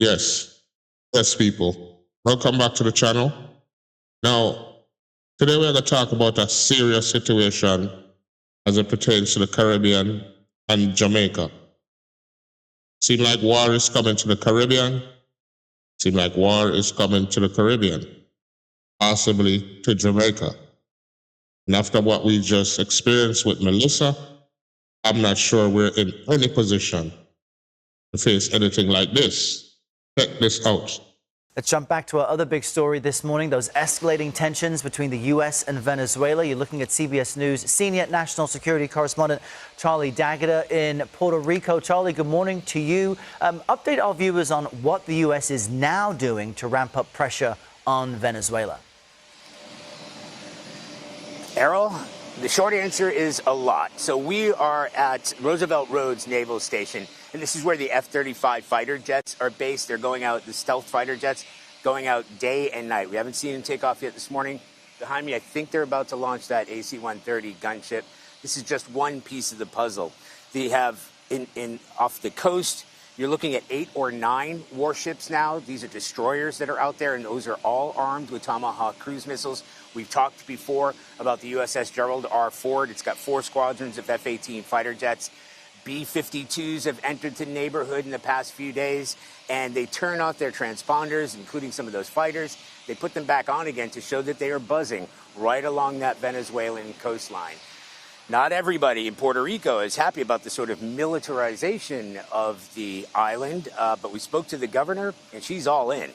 Yes, yes, people. Welcome back to the channel. Now, today we're going to talk about a serious situation as it pertains to the Caribbean and Jamaica. Seems like war is coming to the Caribbean. Seems like war is coming to the Caribbean, possibly to Jamaica. And after what we just experienced with Melissa, I'm not sure we're in any position to face anything like this. Check this out. Let's jump back to our other big story this morning, those escalating tensions between the U.S. and Venezuela. You're looking at CBS News senior national security correspondent Charlie D'Agata in Puerto Rico. Charlie, good morning to you. Update our viewers on what the U.S. is now doing to ramp up pressure on Venezuela. Errol, the short answer is a lot. So we are at Roosevelt Roads Naval Station, and this is where the F-35 fighter jets are based. They're going out, the stealth fighter jets, going out day and night. We haven't seen them take off yet this morning. Behind me, I think they're about to launch that AC-130 gunship. This is just one piece of the puzzle. They have, off the coast, you're looking at 8 or 9 warships now. These are destroyers that are out there, and those are all armed with Tomahawk cruise missiles. We've talked before about the USS Gerald R. Ford. It's got 4 squadrons of F-18 fighter jets. B-52s have entered the neighborhood in the past few days, and they turn off their transponders, including some of those fighters. They put them back on again to show that they are buzzing right along that Venezuelan coastline. Not everybody in Puerto Rico is happy about the sort of militarization of the island, but we spoke to the governor, and she's all in.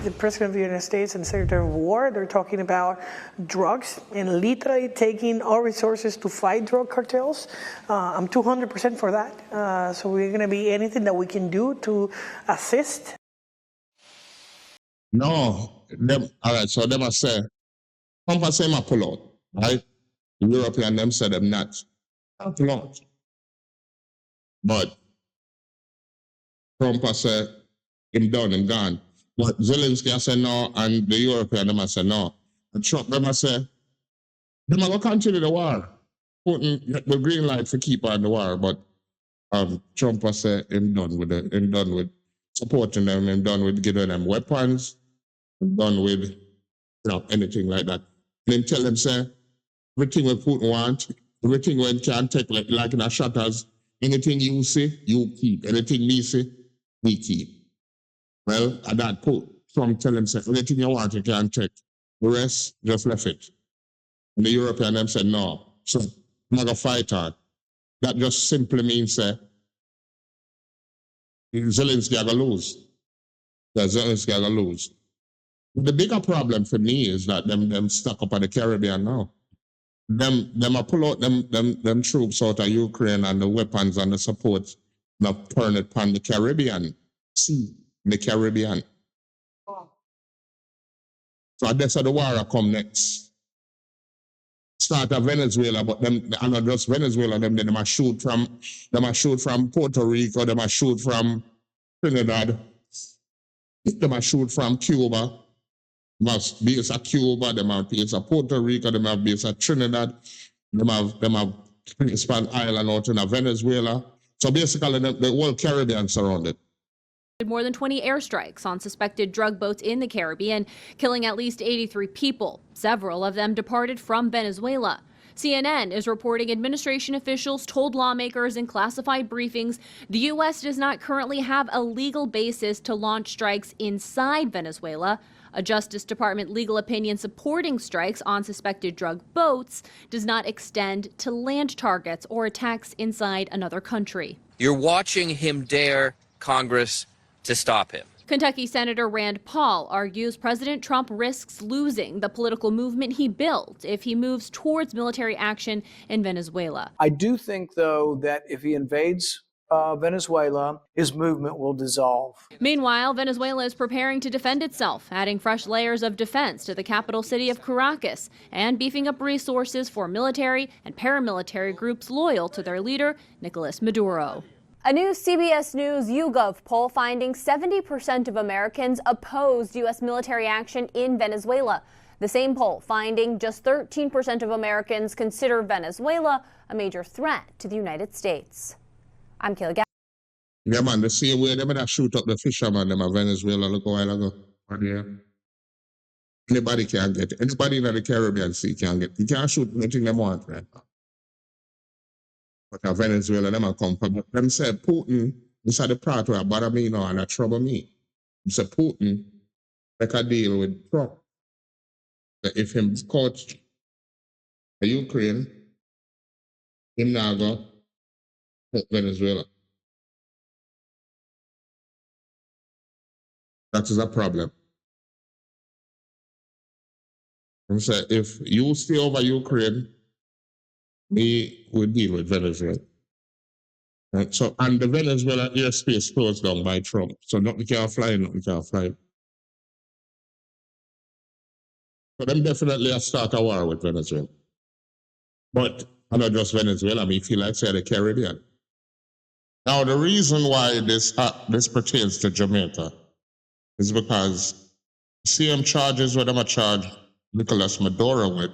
The President of the United States and Secretary of War, they're talking about drugs and literally taking our resources to fight drug cartels. I'm 200% for that. So we're going to be anything that we can do to assist. No, them, all right, so them I say, Trump I say my pull out, right? The European them say them not. I'll pull out. But Trump I say him done and gone. But Zelensky I say no, and the European them I say no. And Trump them I say, them I go continue the war. Putting the green light for keep on the war, but Trump I say him done with supporting them, him done with giving them weapons, him done with anything like that. And then tell them say everything we Putin want, everything we can take like in a shutters, anything you see, you keep. Anything me see, me keep. Well, at that point, Trump tell him, say, anything you want, you can take. The rest, just left it. And the European them said, no. So, I'm not going to fight hard. That just simply means, Zelensky are going to lose. Zelensky are going to lose. The bigger problem for me is that them stuck up at the Caribbean now. Them are pull out them troops out of Ukraine and the weapons and the support, now turn it upon the Caribbean. See. The Caribbean. So that's how the war come next. Start at Venezuela, but them and not just Venezuela, them a shoot from Puerto Rico, them a shoot from Trinidad, them a shoot from Cuba, them have base at Cuba, them have base at Puerto Rico, them have base at Trinidad, them have Spanish Island out in Venezuela. So basically the whole Caribbean surrounded. More than 20 airstrikes on suspected drug boats in the Caribbean, killing at least 83 people. Several of them departed from Venezuela. CNN is reporting administration officials told lawmakers in classified briefings the U.S. does not currently have a legal basis to launch strikes inside Venezuela. A Justice Department legal opinion supporting strikes on suspected drug boats does not extend to land targets or attacks inside another country. You're watching him dare Congress to stop him. Kentucky Senator Rand Paul argues President Trump risks losing the political movement he built if he moves towards military action in Venezuela. I do think, though, that if he invades Venezuela, his movement will dissolve. Meanwhile, Venezuela is preparing to defend itself, adding fresh layers of defense to the capital city of Caracas and beefing up resources for military and paramilitary groups loyal to their leader, Nicolas Maduro. A new CBS News YouGov poll finding 70% of Americans opposed U.S. military action in Venezuela. The same poll finding just 13% of Americans consider Venezuela a major threat to the United States. I'm Kayla. Yeah, man, the same way them that shoot up the fisherman, them a Venezuela look a while ago. Or there. Anybody can get it. Anybody in the Caribbean Sea can get it. You can't shoot anything they want, right? But Venezuela, them a come from. But them say Putin, this is the part where bother me now and that trouble me. Them say Putin make a deal with Trump. That if him coach the Ukraine, him now go help Venezuela. That is a problem. Them say if you stay over Ukraine, we will deal with Venezuela. Right? So, and the Venezuela airspace closed down by Trump. So nothing can fly, nothing can fly. So them definitely have start a war with Venezuela. But not just Venezuela, I mean, feel like say the Caribbean. Now, the reason why this pertains to Jamaica is because same charges what them a charge Nicolas Maduro with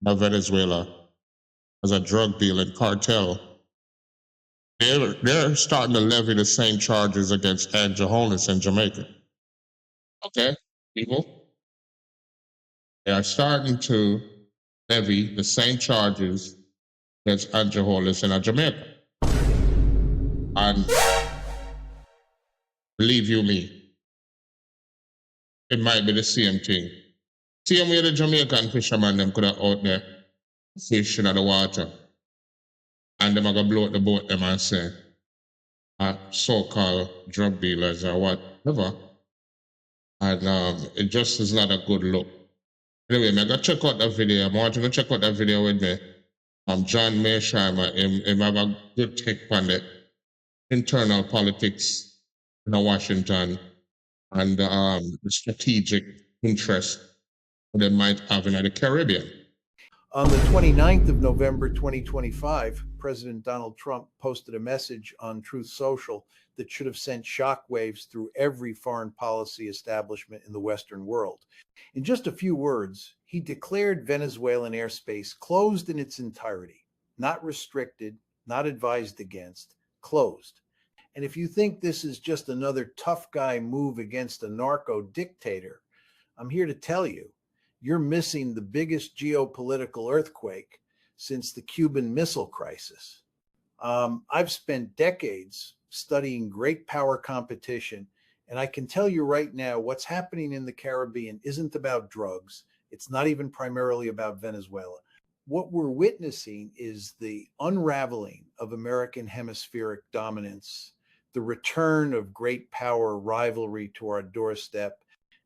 by Venezuela as a drug dealing cartel. They're starting to levy the same charges against Andrew Holness in Jamaica. Okay, people. They are starting to levy the same charges against Andrew Holness in Jamaica. And believe you me, it might be the same thing. Same way the Jamaican fishermen them could have out there fishing in the water. And them are gonna blow up the boat them and say, so-called drug dealers or whatever. And it just is not a good look. Anyway, I gotta check out that video. I want you to check out that video with me. John Mearsheimer, him have a good take on the internal politics in Washington and the strategic interest they might have in the Caribbean. On the 29th of November 2025, President Donald Trump posted a message on Truth Social that should have sent shockwaves through every foreign policy establishment in the Western world. In just a few words, he declared Venezuelan airspace closed in its entirety, not restricted, not advised against, closed. And if you think this is just another tough guy move against a narco dictator, I'm here to tell you, you're missing the biggest geopolitical earthquake since the Cuban Missile Crisis. I've spent decades studying great power competition, and I can tell you right now, what's happening in the Caribbean isn't about drugs. It's not even primarily about Venezuela. What we're witnessing is the unraveling of American hemispheric dominance, the return of great power rivalry to our doorstep,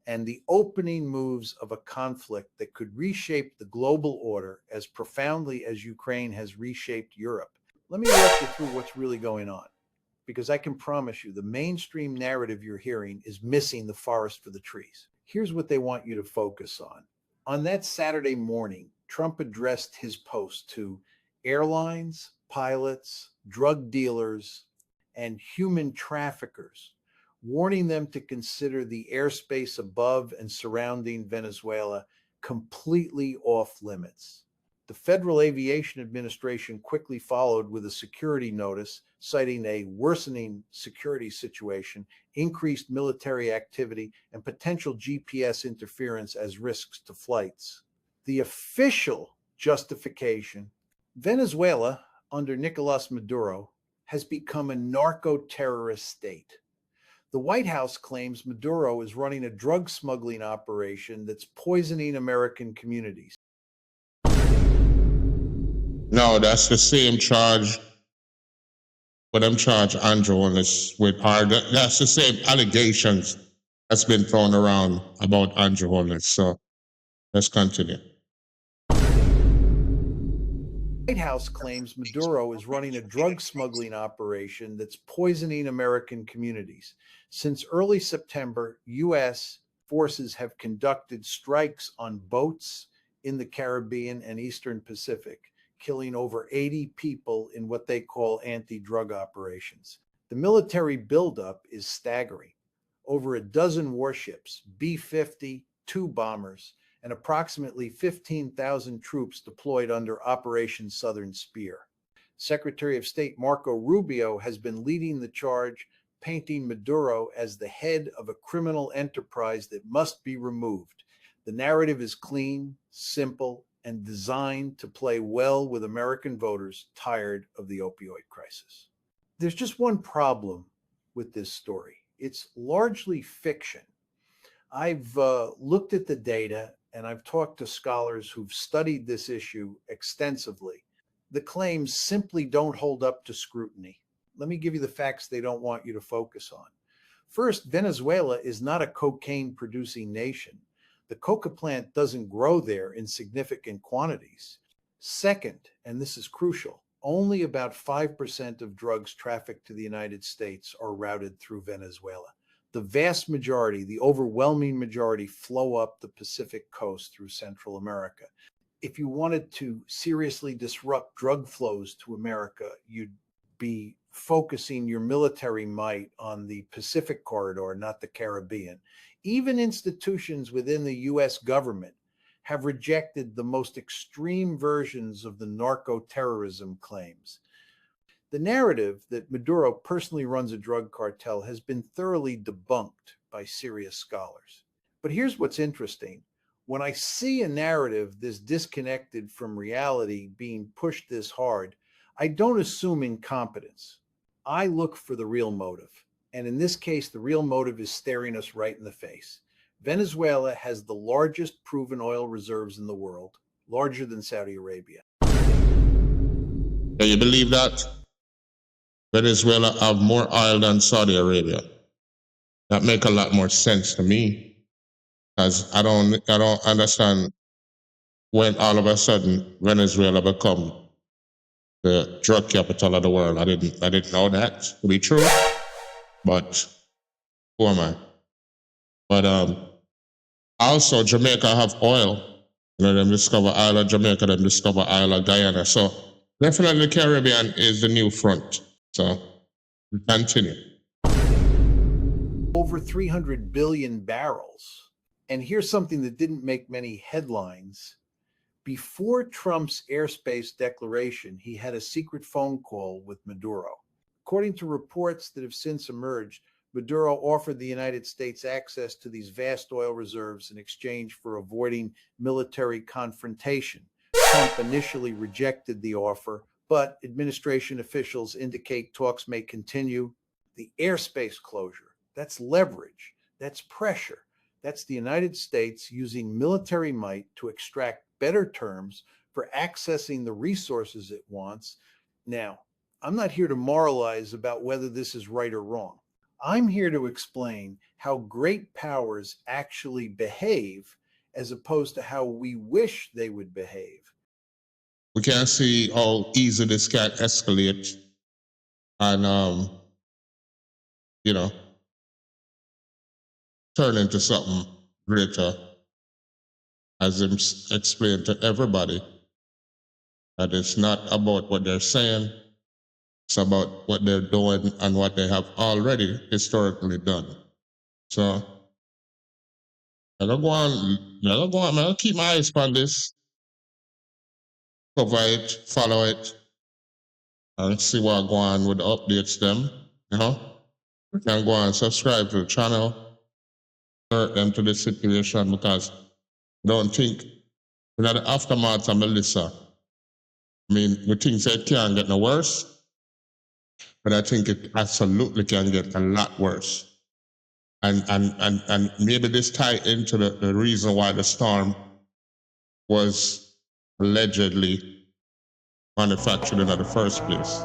and the opening moves of a conflict that could reshape the global order as profoundly as Ukraine has reshaped Europe. Let me walk you through what's really going on, because I can promise you the mainstream narrative you're hearing is missing the forest for the trees. Here's what they want you to focus on. On that Saturday morning, Trump addressed his post to airlines, pilots, drug dealers, and human traffickers, warning them to consider the airspace above and surrounding Venezuela completely off limits. The Federal Aviation Administration quickly followed with a security notice citing a worsening security situation, increased military activity, and potential GPS interference as risks to flights. The official justification: Venezuela, under Nicolas Maduro, has become a narco-terrorist state. The White House claims Maduro is running a drug smuggling operation that's poisoning American communities. No, that's the same charge. But them charge Andrew Holness with that's the same allegations that's been thrown around about Andrew Holness. So let's continue. The White House claims Maduro is running a drug smuggling operation that's poisoning American communities. Since early September, U.S. forces have conducted strikes on boats in the Caribbean and Eastern Pacific, killing over 80 people in what they call anti-drug operations. The military buildup is staggering. Over a dozen warships, B-50, 2 bombers, and approximately 15,000 troops deployed under Operation Southern Spear. Secretary of State Marco Rubio has been leading the charge, painting Maduro as the head of a criminal enterprise that must be removed. The narrative is clean, simple, and designed to play well with American voters tired of the opioid crisis. There's just one problem with this story. It's largely fiction. I've looked at the data and I've talked to scholars who've studied this issue extensively. The claims simply don't hold up to scrutiny. Let me give you the facts they don't want you to focus on. First, Venezuela is not a cocaine-producing nation. The coca plant doesn't grow there in significant quantities. Second, and this is crucial, only about 5% of drugs trafficked to the United States are routed through Venezuela. The vast majority, the overwhelming majority, flow up the Pacific coast through Central America. If you wanted to seriously disrupt drug flows to America, you'd be focusing your military might on the Pacific corridor, not the Caribbean. Even institutions within the U.S. government have rejected the most extreme versions of the narco-terrorism claims. The narrative that Maduro personally runs a drug cartel has been thoroughly debunked by serious scholars. But here's what's interesting. When I see a narrative this disconnected from reality being pushed this hard, I don't assume incompetence. I look for the real motive. And in this case, the real motive is staring us right in the face. Venezuela has the largest proven oil reserves in the world, larger than Saudi Arabia. Do you believe that? Venezuela have more oil than Saudi Arabia. That make a lot more sense to me, because I don't understand when all of a sudden Venezuela become the drug capital of the world. I didn't know that to be true, but who am I? But also Jamaica have oil. You know, them discover Isle of Jamaica, them discover Isle of Guyana. So definitely the Caribbean is the new front. So we continue. Over 300 billion barrels. And here's something that didn't make many headlines. Before Trump's airspace declaration, he had a secret phone call with Maduro. According to reports that have since emerged, Maduro offered the United States access to these vast oil reserves in exchange for avoiding military confrontation. Trump initially rejected the offer, but administration officials indicate talks may continue. The airspace closure, that's leverage, that's pressure. That's the United States using military might to extract better terms for accessing the resources it wants. Now, I'm not here to moralize about whether this is right or wrong. I'm here to explain how great powers actually behave as opposed to how we wish they would behave. We can see how easy this can escalate and, you know, turn into something greater, as I'm explained to everybody, that it's not about what they're saying, it's about what they're doing and what they have already historically done. So, I'll go on, I'll keep my eyes on this, cover it, follow it, and see what go on with the updates them, you know. You can go and subscribe to the channel, alert them to the situation, because I don't think, in the aftermath of Melissa, I mean, we think that it can't get no worse, but I think it absolutely can get a lot worse. And maybe this tie into the reason why the storm was allegedly manufactured in the first place.